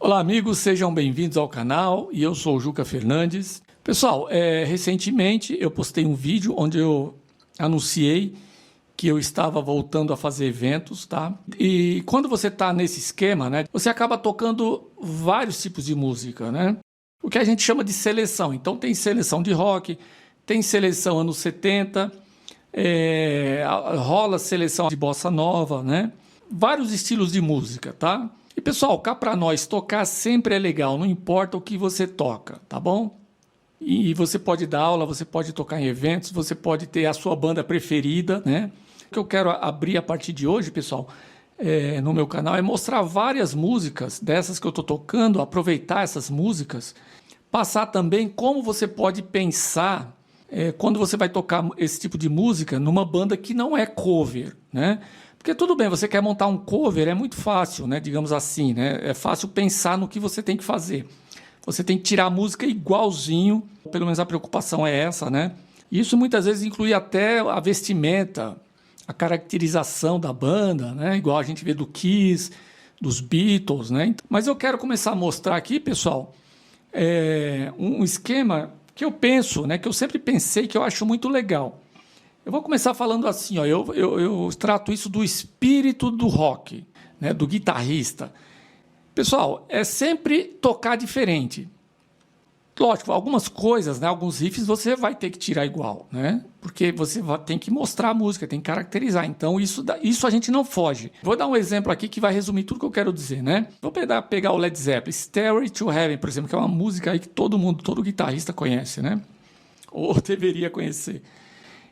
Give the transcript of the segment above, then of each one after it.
Olá amigos, sejam bem-vindos ao canal e eu sou o Juca Fernandes. Pessoal, recentemente eu postei um vídeo onde eu anunciei que eu estava voltando a fazer eventos, tá? E quando você está nesse esquema, né, você acaba tocando vários tipos de música, né? O que a gente chama de seleção. Então tem seleção de rock, tem seleção anos 70, rola seleção de bossa nova, né? Vários estilos de música, tá? E pessoal, cá para nós, tocar sempre é legal, não importa o que você toca, tá bom? E você pode dar aula, você pode tocar em eventos, você pode ter a sua banda preferida, né? O que eu quero abrir a partir de hoje, pessoal, no meu canal, é mostrar várias músicas dessas que eu estou tocando, aproveitar essas músicas, passar também como você pode pensar quando você vai tocar esse tipo de música numa banda que não é cover, né? Porque tudo bem, você quer montar um cover, é muito fácil, né? Digamos assim, né? É fácil pensar no que você tem que fazer. Você tem que tirar a música igualzinho, pelo menos a preocupação é essa, né? Isso muitas vezes inclui até a vestimenta, a caracterização da banda, né? Igual a gente vê do Kiss, dos Beatles, né? Mas eu quero começar a mostrar aqui, pessoal, um esquema que eu penso, né? Que eu sempre pensei que eu acho muito legal. Eu vou começar falando assim, ó, eu trato isso do espírito do rock, né, do guitarrista. Pessoal, é sempre tocar diferente. Lógico, algumas coisas, né, alguns riffs você vai ter que tirar igual, né? Porque você tem que mostrar a música, tem que caracterizar. Então isso a gente não foge. Vou dar um exemplo aqui que vai resumir tudo que eu quero dizer, né? Vou pegar o Led Zeppelin, Stairway to Heaven, por exemplo, que é uma música aí que todo guitarrista conhece, né? Ou deveria conhecer.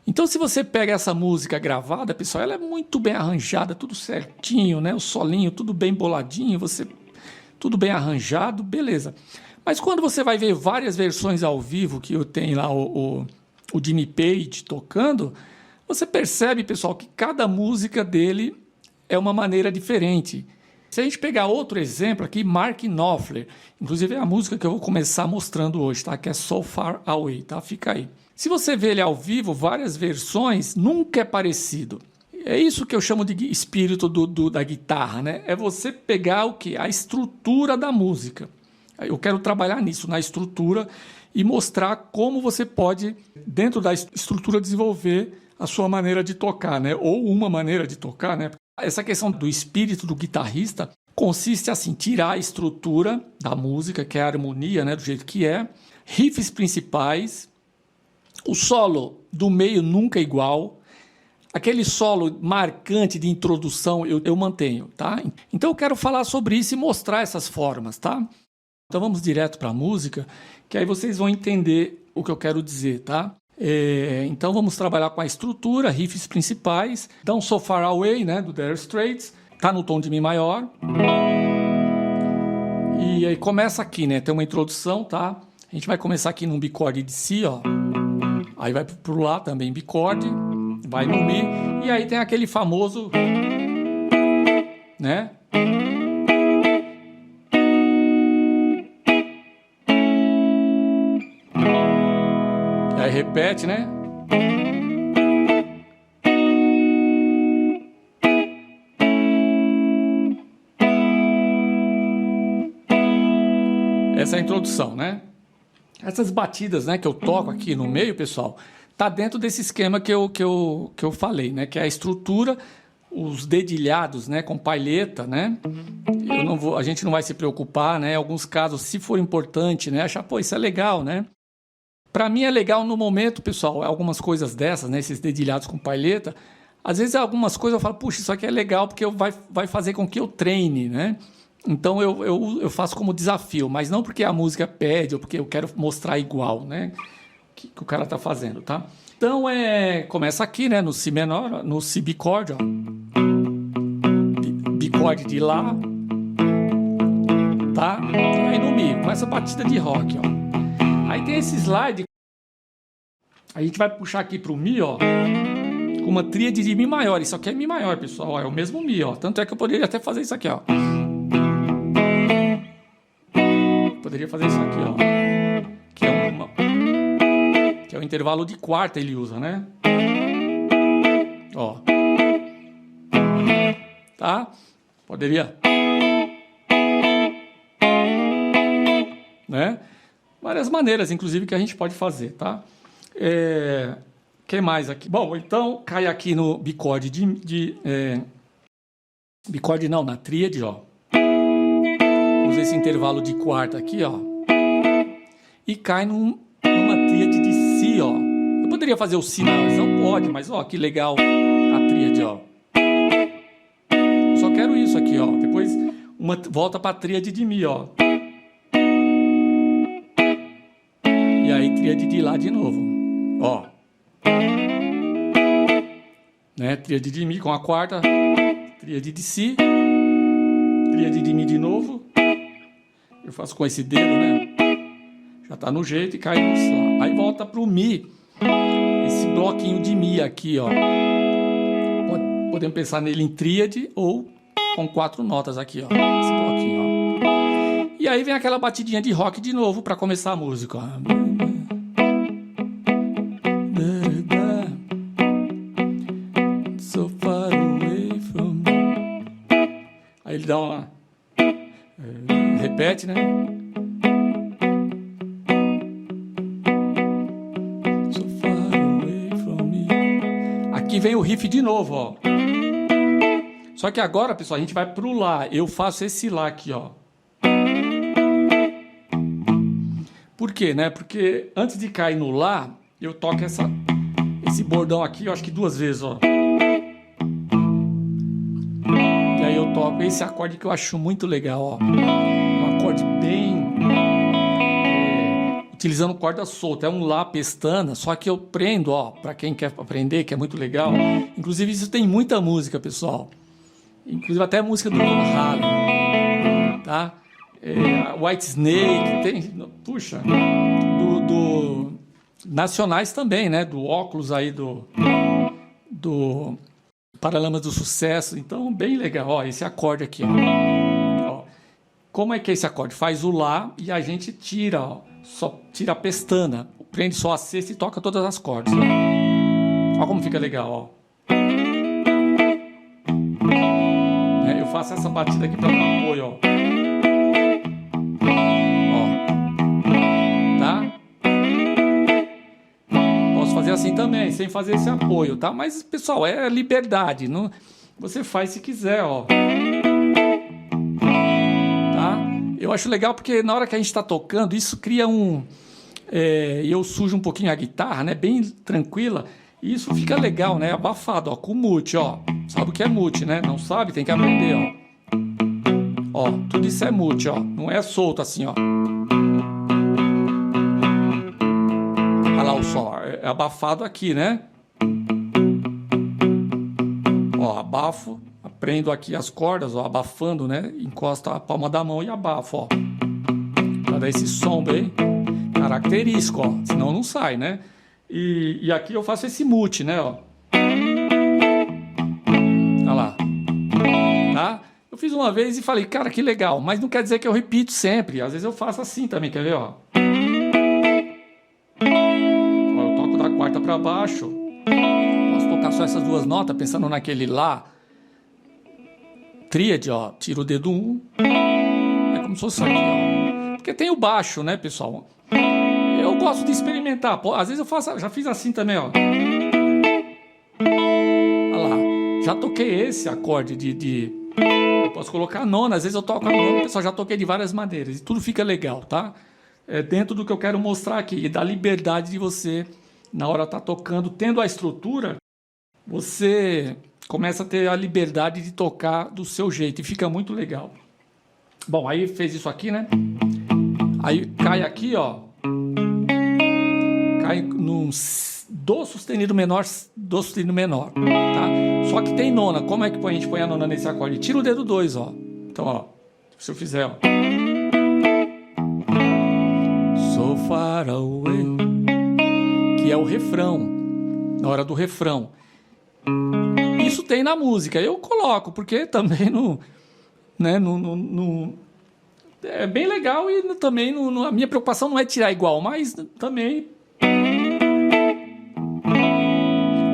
Então, se você pega essa música gravada, pessoal, ela é muito bem arranjada, tudo certinho, né? O solinho, tudo bem boladinho, tudo bem arranjado, beleza. Mas quando você vai ver várias versões ao vivo, que eu tenho lá o Jimmy Page tocando, você percebe, pessoal, que cada música dele é uma maneira diferente. Se a gente pegar outro exemplo aqui, Mark Knopfler, inclusive é a música que eu vou começar mostrando hoje, tá? Que é So Far Away, tá? Fica aí. Se você vê ele ao vivo, várias versões, nunca é parecido. É isso que eu chamo de espírito da guitarra, né? É você pegar o quê? A estrutura da música. Eu quero trabalhar nisso, na estrutura, e mostrar como você pode, dentro da estrutura, desenvolver a sua maneira de tocar, né? Ou uma maneira de tocar, né? Essa questão do espírito do guitarrista consiste assim, tirar a estrutura da música, que é a harmonia, né? Do jeito que é, riffs principais. O solo do meio nunca é igual. Aquele solo marcante de introdução eu mantenho, tá? Então eu quero falar sobre isso e mostrar essas formas, tá? Então vamos direto para a música, que aí vocês vão entender o que eu quero dizer, tá? Então vamos trabalhar com a estrutura, riffs principais. Então So Far Away, né, do Dire Straits, tá no tom de Mi maior. E aí começa aqui, né? Tem uma introdução, tá? A gente vai começar aqui num bicorde de Si, ó. Aí vai pro Lá também, bicorde, vai no Mi, e aí tem aquele famoso, né? E aí repete, né? Essa é a introdução, né? Essas batidas, né, que eu toco aqui no meio, pessoal, tá dentro desse esquema que eu falei, né, que é a estrutura, os dedilhados, né, com palheta, né? A gente não vai se preocupar, né? Em alguns casos, se for importante, né, achar, pô, isso é legal, né? Para mim é legal no momento, pessoal, algumas coisas dessas, né, esses dedilhados com palheta. Às vezes algumas coisas eu falo, puxa, isso aqui é legal porque vai fazer com que eu treine, né? Então eu faço como desafio, mas não porque a música pede ou porque eu quero mostrar igual, né? Que o cara tá fazendo, tá? Então começa aqui, né? No Si menor, no Si bicorde, ó. Bicorde de Lá, tá? E aí no Mi, com essa batida de rock, ó. Aí tem esse slide. A gente vai puxar aqui pro Mi, ó. Com uma tríade de Mi maior. Isso aqui é Mi maior, pessoal. Ó, é o mesmo Mi, ó. Tanto é que eu poderia até fazer isso aqui, ó. Poderia fazer isso aqui, ó, que é o intervalo de quarta ele usa, né? Ó, tá? Poderia. várias maneiras, inclusive, que a gente pode fazer, tá? Que mais aqui? Bom, então cai aqui no bicorde bicorde não, na tríade, ó. Usa esse intervalo de quarta aqui, ó. E cai numa tríade de Si, ó. Eu poderia fazer o Si, mas não pode, mas ó, que legal a tríade, ó. Só quero isso aqui, ó. Depois volta pra tríade de Mi, ó. E aí tríade de Lá de novo, ó. Né? Tríade de Mi com a quarta, tríade de Si, tríade de Mi de novo. Eu faço com esse dedo, né? Já tá no jeito e cai no Lá. Aí volta pro Mi. Esse bloquinho de Mi aqui, ó. Podemos pensar nele em tríade ou com 4 notas aqui, ó. Esse bloquinho, ó. E aí vem aquela batidinha de rock de novo para começar a música, ó. So far away from me. Aí ele dá uma... repete, né? So far away from me. Aqui vem o riff de novo, ó. Só que agora, pessoal, a gente vai pro Lá. Eu faço esse Lá aqui, ó. Por quê, né? Porque antes de cair no Lá, eu toco esse bordão aqui, eu acho que 2 vezes, ó. E aí eu toco esse acorde que eu acho muito legal, ó. Um acorde bem... utilizando corda solta. É um Lá pestana, só que eu prendo, ó, pra quem quer aprender, que é muito legal. Inclusive, isso tem muita música, pessoal. Inclusive até a música do Van Halen, tá? White Snake, tem... Puxa... do nacionais também, né? Do óculos aí do Paralamas do Sucesso. Então, bem legal. Ó, esse acorde aqui, ó. Como é que é esse acorde? Faz o Lá e a gente tira, ó. Só tira a pestana. Prende só a sexta e toca todas as cordas. Ó como fica legal, ó. Eu faço essa batida aqui para dar apoio, ó. Fazer assim também, sem fazer esse apoio, tá? Mas, pessoal, é liberdade, não... Você faz se quiser, ó. Tá? Eu acho legal porque na hora que a gente tá tocando, isso cria eu sujo um pouquinho a guitarra, né? Bem tranquila. E isso fica legal, né? Abafado, ó, com mute, ó. Sabe o que é mute, né? Não sabe? Tem que aprender, ó. Ó, tudo isso é mute, ó. Não é solto assim, ó. Olha lá o som, é abafado aqui, né? Ó, abafo, prendo aqui as cordas, ó, abafando, né? Encosta a palma da mão e abafo, ó. Pra dar esse som bem característico, ó. Senão não sai, né? E aqui eu faço esse mute, né, ó. Olha lá. Tá? Eu fiz uma vez e falei, cara, que legal. Mas não quer dizer que eu repito sempre. Às vezes eu faço assim também, quer ver, ó. Quarta para baixo, posso tocar só essas 2 notas, pensando naquele Lá, tríade, ó, tiro o dedo 1, é como se fosse aqui, ó, porque tem o baixo, né, pessoal? Eu gosto de experimentar, às vezes eu faço, já fiz assim também, ó, olha lá, já toquei esse acorde eu posso colocar a nona, às vezes eu toco a nona, pessoal, já toquei de várias maneiras, e tudo fica legal, tá? É dentro do que eu quero mostrar aqui, e da liberdade de você... Na hora tá tocando, tendo a estrutura, você começa a ter a liberdade de tocar do seu jeito e fica muito legal. Bom, aí fez isso aqui, né? Aí cai aqui, ó. Cai num Dó sustenido menor, Dó sustenido menor, tá? Só que tem nona. Como é que a gente põe a nona nesse acorde? Tira o dedo 2, ó. Então, ó, se eu fizer, ó. So far away. Que é o refrão, na hora do refrão. Isso tem na música, eu coloco, porque também é bem legal e também a minha preocupação não é tirar igual, mas também...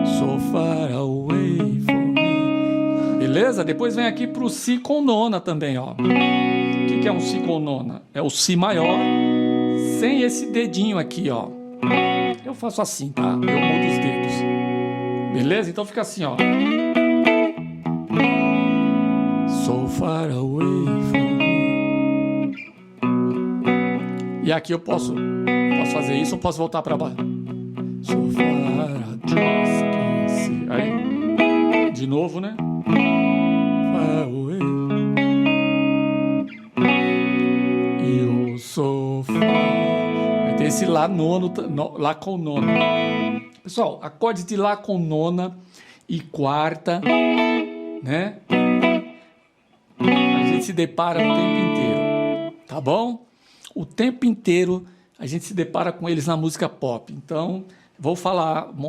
So far away from me. Beleza? Depois vem aqui pro Si com nona também, ó. O que é um Si com nona? É o Si maior sem esse dedinho aqui, ó. Eu faço assim, tá? Eu mudo os dedos. Beleza? Então fica assim, ó. So far away from me. E aqui eu posso fazer isso ou posso voltar pra baixo. So far I just can't see. Aí, de novo, né? Far away. You so far. Aí tem esse Lá nono, Lá com nona. Pessoal, acordes de Lá com nona e quarta, né? A gente se depara o tempo inteiro, tá bom? O tempo inteiro a gente se depara com eles na música pop. Então, vou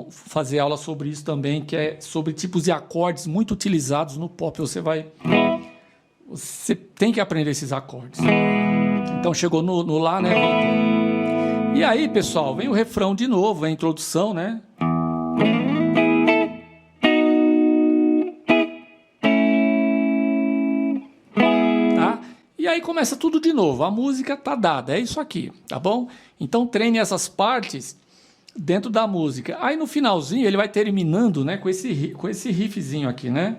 fazer aula sobre isso também, que é sobre tipos de acordes muito utilizados no pop. Você tem que aprender esses acordes. Então, chegou no Lá, né? E aí, pessoal, vem o refrão de novo, vem a introdução, né? E aí começa tudo de novo, a música tá dada, é isso aqui, tá bom? Então treine essas partes dentro da música. Aí no finalzinho ele vai terminando, né, com esse riffzinho aqui, né?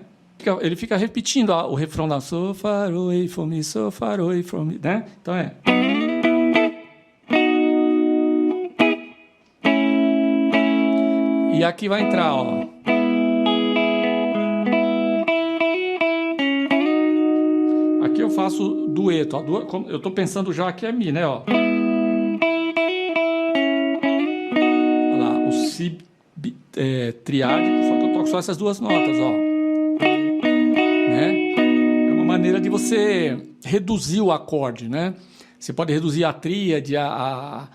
Ele fica repetindo o refrão da So far away from me, so far away from me, né? Então é... E aqui vai entrar, ó... Aqui eu faço dueto, ó. Eu tô pensando já que é Mi, né, ó. Olha lá, o Si triádico, só que eu toco só essas duas notas, ó. Né? É uma maneira de você reduzir o acorde, né? Você pode reduzir a tríade, a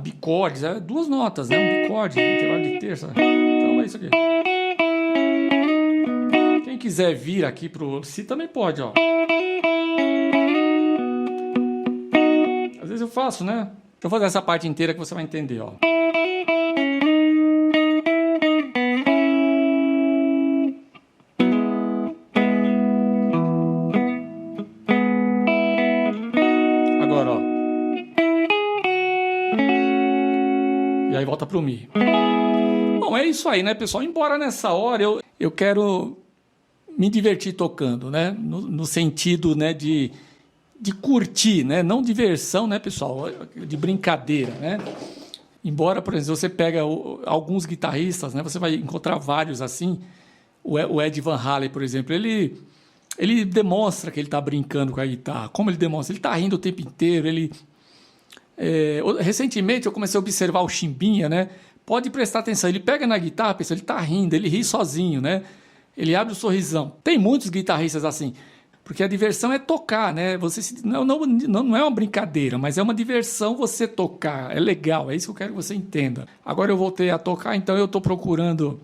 bicordes, duas notas, né? Um bicorde, intervalo de terça. Então é isso aqui. Quem quiser vir aqui pro Si também pode, ó. Às vezes eu faço, né? Então vou fazer essa parte inteira que você vai entender, ó. Agora, ó. E aí volta pro Mi. Bom, é isso aí, né, pessoal? Embora nessa hora eu quero me divertir tocando, né? No sentido, né, de curtir, né? Não diversão, né, pessoal? De brincadeira, né? Embora, por exemplo, você pega alguns guitarristas, né? Você vai encontrar vários assim. O Ed Van Halen, por exemplo, ele demonstra que ele está brincando com a guitarra. Como ele demonstra? Ele está rindo o tempo inteiro. Recentemente eu comecei a observar o Chimbinha, né? Pode prestar atenção. Ele pega na guitarra, pessoal, ele está rindo, ele ri sozinho, né? Ele abre o sorrisão. Tem muitos guitarristas assim. Porque a diversão é tocar, né? Não é uma brincadeira, mas é uma diversão você tocar. É legal, é isso que eu quero que você entenda. Agora eu voltei a tocar, então eu estou procurando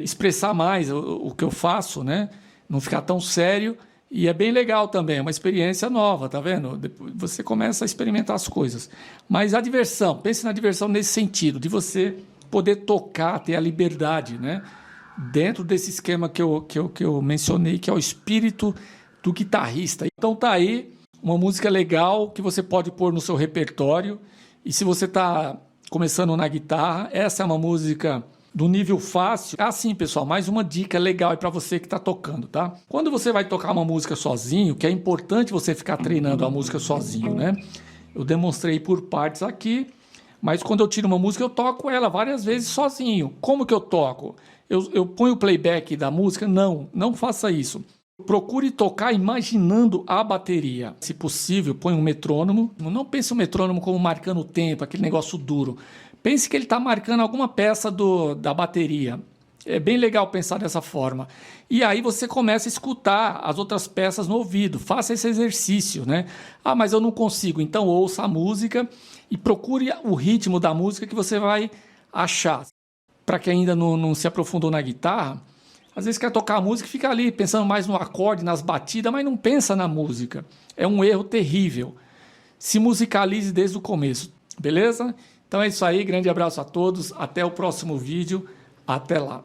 expressar mais o que eu faço, né? Não ficar tão sério. E é bem legal também, é uma experiência nova, tá vendo? Depois você começa a experimentar as coisas. Mas a diversão, pense na diversão nesse sentido, de você poder tocar, ter a liberdade, né? Dentro desse esquema que eu mencionei, que é o espírito do guitarrista. Então tá aí uma música legal que você pode pôr no seu repertório. E se você está começando na guitarra, essa é uma música do nível fácil. Assim, pessoal, mais uma dica legal para você que está tocando, tá? Quando você vai tocar uma música sozinho, que é importante você ficar treinando a música sozinho, né? Eu demonstrei por partes aqui, mas quando eu tiro uma música, eu toco ela várias vezes sozinho. Como que eu toco? Eu ponho o playback da música? Não faça isso. Procure tocar imaginando a bateria. Se possível, põe um metrônomo. Não pense o metrônomo como marcando o tempo, aquele negócio duro. Pense que ele está marcando alguma peça da bateria. É bem legal pensar dessa forma. E aí você começa a escutar as outras peças no ouvido. Faça esse exercício, né? Ah, mas eu não consigo. Então ouça a música e procure o ritmo da música que você vai achar. Para quem ainda não se aprofundou na guitarra, às vezes quer tocar a música e fica ali pensando mais no acorde, nas batidas, mas não pensa na música. É um erro terrível. Se musicalize desde o começo, beleza? Então é isso aí, grande abraço a todos, até o próximo vídeo, até lá.